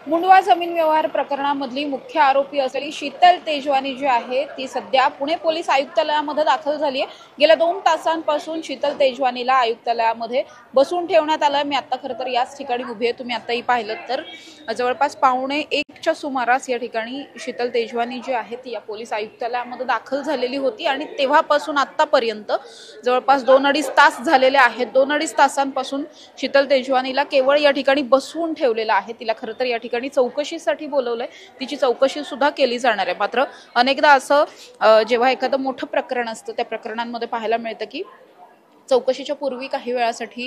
मुंडवा जमीन व्यवहार प्रकरणामधली मुख्य आरोपी असलेली शीतल तेजवानी जी आहे ती सध्या पुणे पोलीस आयुक्तालयामध्ये दाखल झाली आहे। गेल्या 2 तासांपासून शीतल तेजवानीला आयुक्तालयामध्ये बसून ठेवण्यात आलं। मी आता खरं तर याच ठिकाणी उभी आहे। तुम्ही आताही पाहिलं तर जवळपास 1:15च्या सुमारास या ठिकाणी शीतल तेजवानी जी आहे ती या पोलीस आयुक्तालयामध्ये दाखल झालेली होती आणि तेव्हापासून आतापर्यंत जवळपास 2-2.5 तास झालेले आहेत। 2-2.5 तासांपासून शीतल तेजवानीला केवळ या ठिकाणी बसवून ठेवलेलं आहे। तिला खरं तर या ठिकाणी चौकशीसाठी बोलवलंय, तिची चौकशी सुद्धा केली जाणार आहे। मात्र अनेकदा असं जेव्हा एखादं मोठं प्रकरण असतं त्या प्रकरणांमध्ये पाहायला मिळतं की चौकशीच्या पूर्वी काही वेळासाठी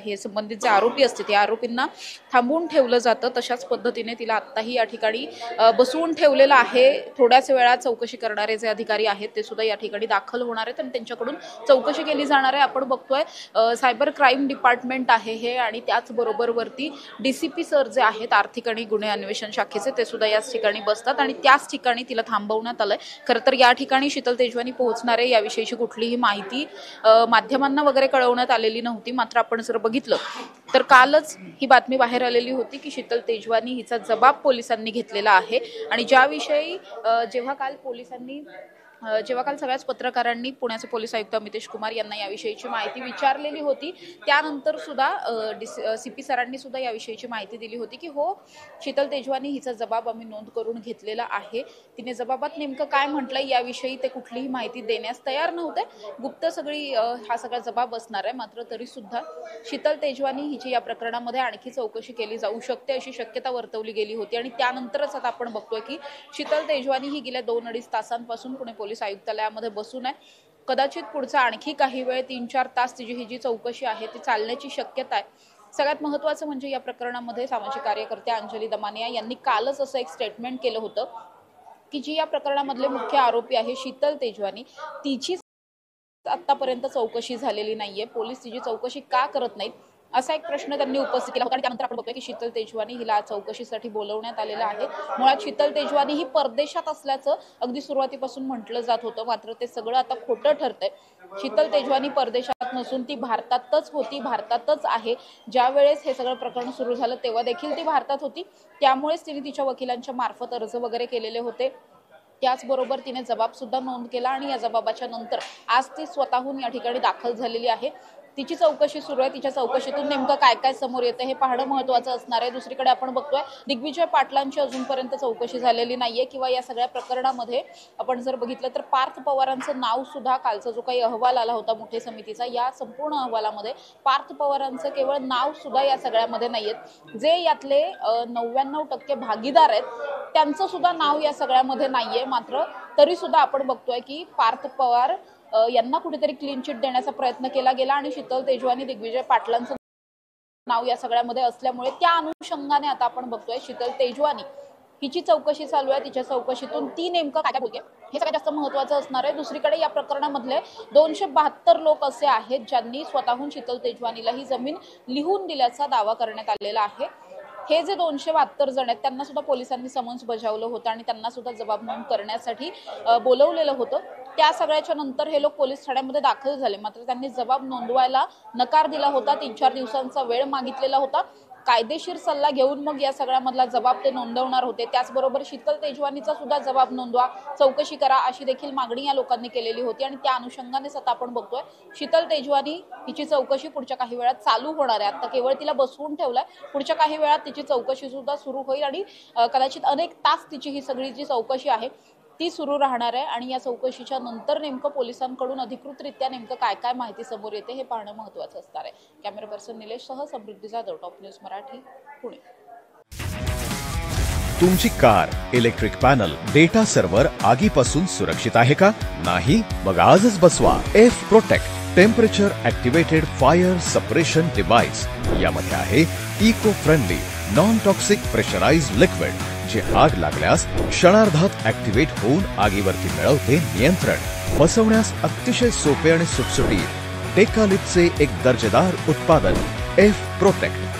हे संबंधित जे आरोपी असते त्या आरोपींना थांबवून ठेवलं जातं। तशाच पद्धतीने तिला आत्ताही या ठिकाणी बसवून ठेवलेलं आहे। थोड्याच वेळात चौकशी करणारे जे अधिकारी आहेत ते सुद्धा या ठिकाणी दाखल होणार आहेत आणि त्यांच्याकडून चौकशी केली जाणार आहे। आपण बघतोय सायबर क्राईम डिपार्टमेंट आहे हे आणि त्याचबरोबर वरती DCP सर जे आहेत आर्थिक आणि गुन्हे अन्वेषण शाखेचे ते सुद्धा याच ठिकाणी बसतात आणि त्याच ठिकाणी तिला थांबवण्यात आलंय। खरं तर या ठिकाणी शीतल तेजवानी पोहोचणार आहे याविषयीची कुठलीही माहिती माध्यमांना वगैरे कळवण्यात आलेली नव्हती। मात्र आपण जर बघितलं तर कालच ही बातमी बाहेर आलेली होती की शीतल तेजवानी हिचा जबाब पोलिसांनी घेतलेला आहे आणि ज्याविषयी जेव्हा काल सगळ्याच पत्रकारांनी पुण्याचे पोलीस आयुक्त अमितेश कुमार यांना याविषयीची माहिती विचारलेली होती, त्यानंतर सुद्धा CP सरांनी सुद्धा याविषयीची माहिती दिली होती की हो शीतल तेजवानी हिचा जबाब आम्ही नोंद करून घेतलेला आहे। तिने जबाबात नेमकं काय म्हटलंय याविषयी ते कुठलीही माहिती देण्यास तयार नव्हते। गुप्त हा सगळा जबाब असणार आहे। मात्र तरी सुद्धा शीतल तेजवानी हिची या प्रकरणामध्ये आणखी चौकशी केली जाऊ शकते अशी शक्यता वर्तवली गेली होती आणि त्यानंतरच आता आपण बघतोय की शीतल तेजवानी ही गेल्या 2-2.5 तासांपासून पुणे पोलीस आयुक्तालयामध्ये बसून आहे। कदाचित पुढचा आणखी काही वेळ 3-4 तास तिची ही जी चौकशी आहे ती चालण्याची शक्यता आहे। सगळ्यात महत्त्वाचं म्हणजे या प्रकरणामध्ये सामाजिक कार्यकर्त्या अंजली दमानिया यांनी कालच असं एक स्टेटमेंट केलं होतं की जी या प्रकरणामधले मुख्य आरोपी आहे शीतल तेजवानी तिची आतापर्यंत चौकशी झालेली नाहीये। पोलीस तिची चौकशी का करत नाहीत असा एक प्रश्न त्यांनी उपस्थित केला होता आणि त्यानंतर आपण बघतोय की शीतल तेजवानी हिला चौकशीसाठी बोलवण्यात आलेलं आहे। मुळात शीतल तेजवानी ही परदेशात असल्याचं अगदी सुरुवातीपासून म्हटलं जात होतं, मात्र ते सगळं आता खोटं ठरतंय। शीतल तेजवानी परदेशात नसून ती भारतातच होती, भारतातच आहे। ज्या वेळेस हे सगळं प्रकरण सुरू झालं तेव्हा देखील ती भारतात होती, त्यामुळेच तिने तिच्या वकिलांच्या मार्फत अर्ज वगैरे केलेले होते। त्याचबरोबर तिने जबाब सुद्धा नोंद केला आणि या जबाबाच्या नंतर आज ती स्वतःहून या ठिकाणी दाखल झालेली आहे। तिची चौकशी सुरू आहे। तिच्या चौकशीतून नेमकं काय काय समोर येतं हे पाहणं महत्त्वाचं असणार आहे। दुसरीकडे आपण बघतोय दिग्विजय पाटलांची अजूनपर्यंत चौकशी झालेली नाहीये किंवा या सगळ्या प्रकरणामध्ये आपण जर बघितलं तर पार्थ पवारांचं नाव सुद्धा कालचा जो काही अहवाल आला होता मोठे समितीचा या संपूर्ण अहवालामध्ये पार्थ पवारांचं केवळ नाव सुद्धा या सगळ्यामध्ये नाहीये। जे यातले 99% भागीदार आहेत त्यांचं सुद्धा नाव या सगळ्यामध्ये नाहीये। मात्र तरी सुद्धा आपण बघतोय की पार्थ पवार यांना कुठेतरी क्लीन चिट देण्याचा प्रयत्न केला गेला आणि शीतल तेजवानी दिग्विजय पाटलांचं नाव या सगळ्यामध्ये असल्यामुळे त्या अनुषंगाने आता आपण बघतोय शीतल तेजवानी हिची चौकशी चालू आहे। तिच्या चौकशीतून ती नेमकं काय बोलते हे सगळ्यात जास्त महत्त्वाचं असणार आहे। दुसरीकडे या प्रकरणामधले 272 लोक असे आहेत ज्यांनी स्वतःहून शीतल तेजवानीला ही जमीन लिहून दिल्याचा दावा करण्यात आलेला आहे। हे जे 272 जण आहेत त्यांना सुद्धा पोलिसांनी समन्स बजावलं होतं आणि त्यांना सुद्धा जबाब नोंद करण्यासाठी बोलवलेलं होतं। त्या सगळ्याच्या नंतर हे लोक पोलीस ठाण्यामध्ये दाखल झाले, मात्र त्यांनी जबाब नोंदवायला नकार दिला होता। 3-4 दिवसांचा वेळ मागितलेला होता। कायदेशीर सल्ला घेऊन मग या सगळ्यामधला जबाब ते नोंदवणार होते। त्याचबरोबर शीतल तेजवानीचा सुद्धा जबाब नोंदवा, चौकशी करा अशी देखील मागणी या लोकांनी केलेली होती आणि त्या अनुषंगानेच आता आपण बघतोय शीतल तेजवानी हिची चौकशी पुढच्या काही वेळात चालू होणार आहे। आता केवळ तिला बसवून ठेवलंय, पुढच्या काही वेळात तिची चौकशी सुद्धा सुरू होईल आणि कदाचित अनेक तास तिची ही सगळी जी चौकशी आहे ती सुरू राहणार आहे आणि या चौकशीच्या नंतर नेमकं पोलिसांकडून अधिकृतरित्या नेमकं काय काय माहिती समोर येते हे पाहणं महत्त्वाचं असणार आहे। कॅमेरा पर्सन निलेश सह समृद्धी जाधव, टॉप न्यूज मराठी, पुणे। तुमची car, electric panel, data server आगीपासून सुरक्षित आहे का? नाही? मग आजच बसवा F Protect temperature activated fire suppression device. यामध्ये आहे eco friendly non toxic pressurised liquid जे आग लागल्यास क्षणार्धात ऍक्टिव्हेट होऊन आगीवरती मिळवते नियंत्रण। बसवण्यास अतिशय सोपे आणि सुटसुटीत टेकालिपचे एक दर्जेदार उत्पादन F Protect।